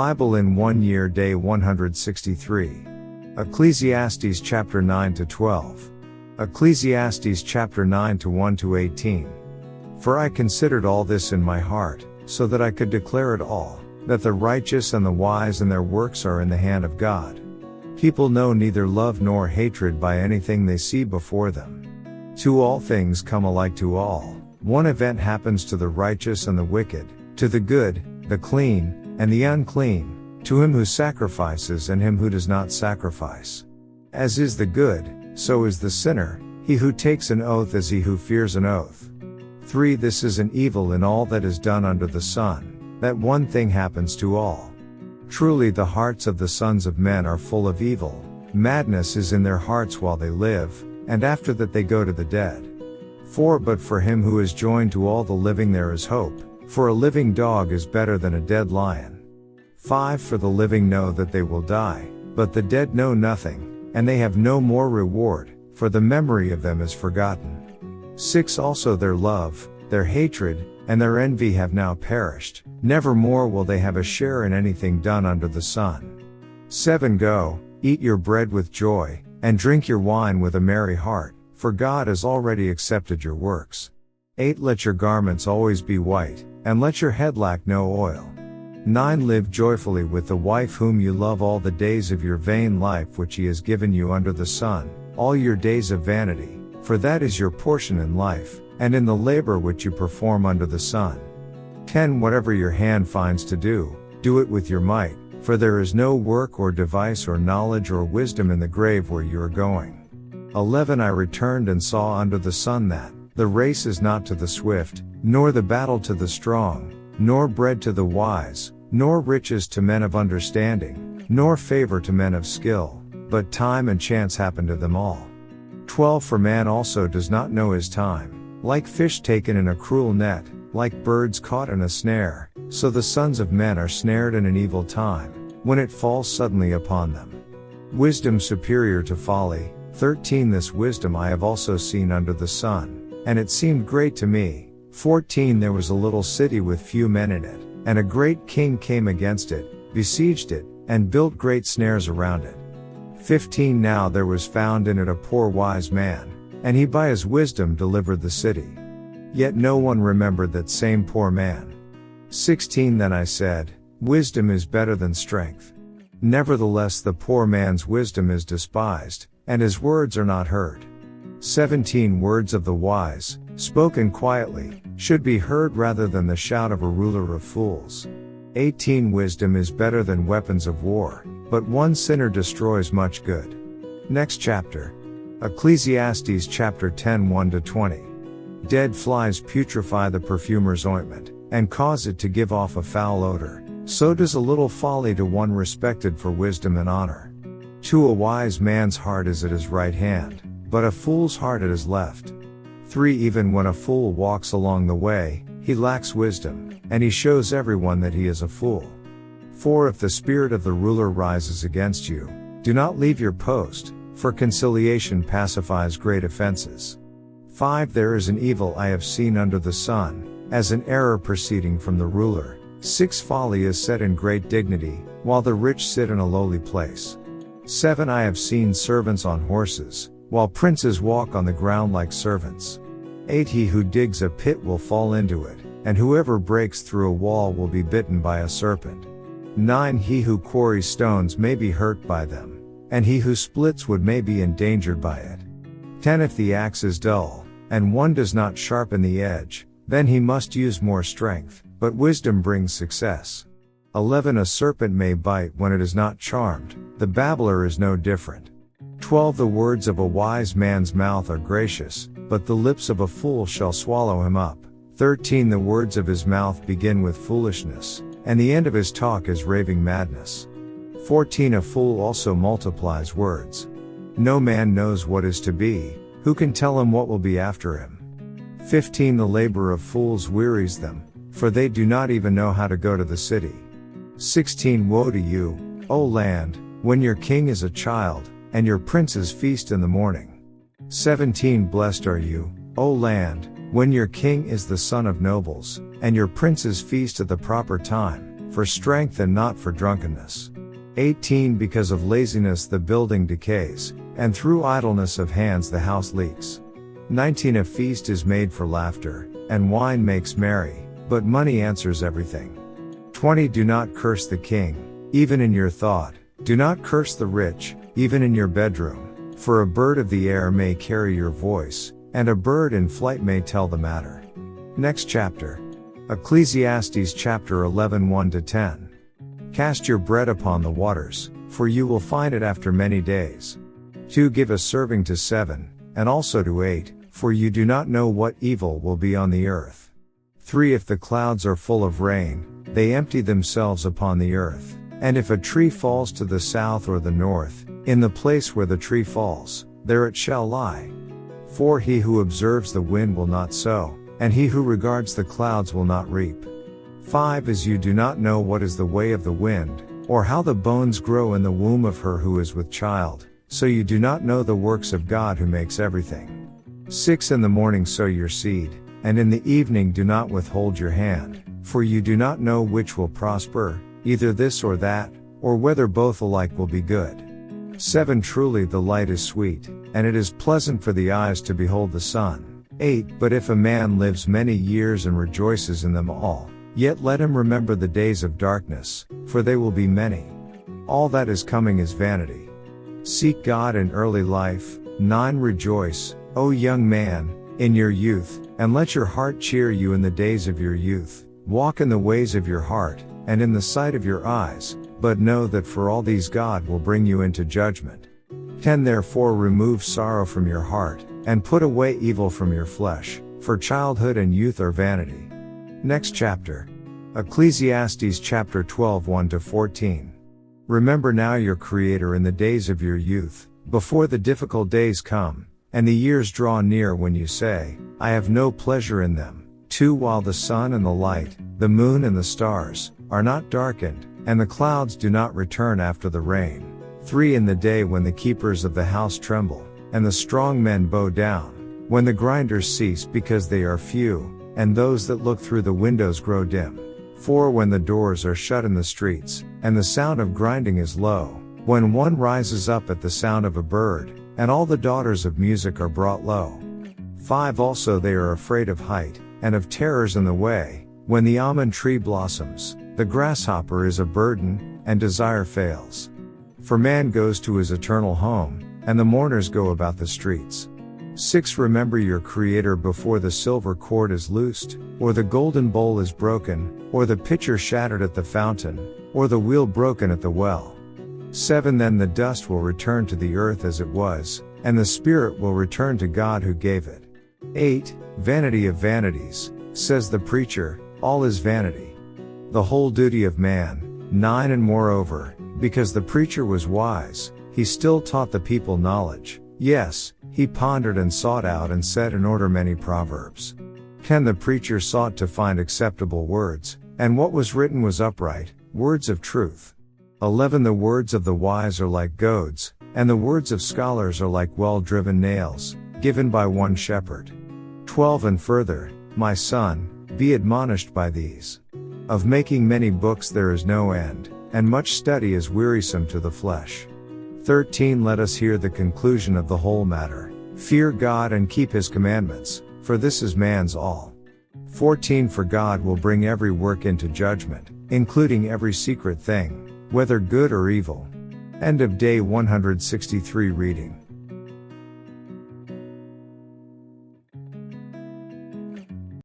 Bible in 1 year, day 163. Ecclesiastes chapter 9 to 12. Ecclesiastes chapter 9 to 1 to 18. For I considered all this in my heart, so that I could declare it all, that the righteous and the wise and their works are in the hand of God. People know neither love nor hatred by anything they see before them. To all things come alike to all. One event happens to the righteous and the wicked, to the good, the clean, and the unclean, to him who sacrifices and him who does not sacrifice. As is the good, so is the sinner, he who takes an oath as he who fears an oath. 3. This is an evil in all that is done under the sun, that one thing happens to all. Truly the hearts of the sons of men are full of evil, madness is in their hearts while they live, and after that they go to the dead. 4. But for him who is joined to all the living there is hope, for a living dog is better than a dead lion. 5. For the living know that they will die, but the dead know nothing, and they have no more reward, for the memory of them is forgotten. 6. Also their love, their hatred, and their envy have now perished, never more will they have a share in anything done under the sun. 7. Go, eat your bread with joy, and drink your wine with a merry heart, for God has already accepted your works. 8. Let your garments always be white, and let your head lack no oil. 9. Live joyfully with the wife whom you love all the days of your vain life which he has given you under the sun, all your days of vanity, for that is your portion in life, and in the labor which you perform under the sun. 10. Whatever your hand finds to do, do it with your might, for there is no work or device or knowledge or wisdom in the grave where you are going. 11. I returned and saw under the sun that the race is not to the swift, nor the battle to the strong, nor bread to the wise, nor riches to men of understanding, nor favor to men of skill, but time and chance happen to them all. 12. For man also does not know his time, like fish taken in a cruel net, like birds caught in a snare, so the sons of men are snared in an evil time, when it falls suddenly upon them. Wisdom superior to folly. 13. This wisdom I have also seen under the sun, and it seemed great to me. 14. There was a little city with few men in it, and a great king came against it, besieged it, and built great snares around it. 15. Now there was found in it a poor wise man, and he by his wisdom delivered the city. Yet no one remembered that same poor man. 16. Then I said, wisdom is better than strength. Nevertheless the poor man's wisdom is despised, and his words are not heard. 17. Words of the wise, spoken quietly, should be heard rather than the shout of a ruler of fools. 18. Wisdom is better than weapons of war, but one sinner destroys much good. Next chapter. Ecclesiastes chapter 10 1 to 20. Dead flies putrefy the perfumer's ointment, and cause it to give off a foul odor. So does a little folly to one respected for wisdom and honor. To a wise man's heart is at his right hand, but a fool's heart at his left. 3. Even when a fool walks along the way, he lacks wisdom, and he shows everyone that he is a fool. 4. If the spirit of the ruler rises against you, do not leave your post, for conciliation pacifies great offenses. 5. There is an evil I have seen under the sun, as an error proceeding from the ruler. 6. Folly is set in great dignity, while the rich sit in a lowly place. 7. I have seen servants on horses, while princes walk on the ground like servants. 8. He who digs a pit will fall into it, and whoever breaks through a wall will be bitten by a serpent. 9. He who quarries stones may be hurt by them, and he who splits wood may be endangered by it. 10. If the axe is dull, and one does not sharpen the edge, then he must use more strength, but wisdom brings success. 11. A serpent may bite when it is not charmed, the babbler is no different. 12. The words of a wise man's mouth are gracious, but the lips of a fool shall swallow him up. 13. The words of his mouth begin with foolishness, and the end of his talk is raving madness. 14. A fool also multiplies words. No man knows what is to be, who can tell him what will be after him? 15. The labor of fools wearies them, for they do not even know how to go to the city. 16. Woe to you, O land, when your king is a child, and your princes feast in the morning. 17. Blessed are you, O land, when your king is the son of nobles, and your princes feast at the proper time, for strength and not for drunkenness. 18 Because of laziness the building decays, and through idleness of hands the house leaks. 19 A feast is made for laughter, and wine makes merry, but money answers everything. 20 Do not curse the king, even in your thought, do not curse the rich, even in your bedroom, for a bird of the air may carry your voice, and a bird in flight may tell the matter. Next chapter. Ecclesiastes chapter 11 1-10. Cast your bread upon the waters, for you will find it after many days. 2 Give a serving to 7, and also to 8, for you do not know what evil will be on the earth. 3 If the clouds are full of rain, they empty themselves upon the earth. And if a tree falls to the south or the north, in the place where the tree falls, there it shall lie. 4 He who observes the wind will not sow, and he who regards the clouds will not reap. 5 As you do not know what is the way of the wind, or how the bones grow in the womb of her who is with child, so you do not know the works of God who makes everything. 6 In the morning sow your seed, and in the evening do not withhold your hand, for you do not know which will prosper, either this or that, or whether both alike will be good. 7 Truly the light is sweet, and it is pleasant for the eyes to behold the sun. 8 But if a man lives many years and rejoices in them all, yet let him remember the days of darkness, for they will be many. All that is coming is vanity. Seek God in early life. 9 Rejoice, O young man, in your youth, and let your heart cheer you in the days of your youth. Walk in the ways of your heart, and in the sight of your eyes, but know that for all these God will bring you into judgment. 10 Therefore remove sorrow from your heart, and put away evil from your flesh, for childhood and youth are vanity. Next chapter. Ecclesiastes chapter 12 1-14. Remember now your Creator in the days of your youth, before the difficult days come, and the years draw near when you say, I have no pleasure in them. 2 While the sun and the light, the moon and the stars, are not darkened, and the clouds do not return after the rain. 3 In the day when the keepers of the house tremble, and the strong men bow down, when the grinders cease because they are few, and those that look through the windows grow dim. 4 When the doors are shut in the streets, and the sound of grinding is low, when one rises up at the sound of a bird, and all the daughters of music are brought low. 5 Also they are afraid of height, and of terrors in the way, when the almond tree blossoms, the grasshopper is a burden, and desire fails. For man goes to his eternal home, and the mourners go about the streets. 6 Remember your Creator before the silver cord is loosed, or the golden bowl is broken, or the pitcher shattered at the fountain, or the wheel broken at the well. 7 Then the dust will return to the earth as it was, and the spirit will return to God who gave it. 8 Vanity of vanities, says the preacher, all is vanity. The whole duty of man. 9 And moreover, because the preacher was wise, he still taught the people knowledge. Yes, he pondered and sought out and set in order many proverbs. 10 The preacher sought to find acceptable words, and what was written was upright, words of truth. 11 The words of the wise are like goads, and the words of scholars are like well-driven nails, given by one shepherd. 12 And further, my son, be admonished by these. Of making many books there is no end, and much study is wearisome to the flesh. 13 Let us hear the conclusion of the whole matter. Fear God and keep his commandments, for this is man's all. 14 For God will bring every work into judgment, including every secret thing, whether good or evil. End of day 163 reading.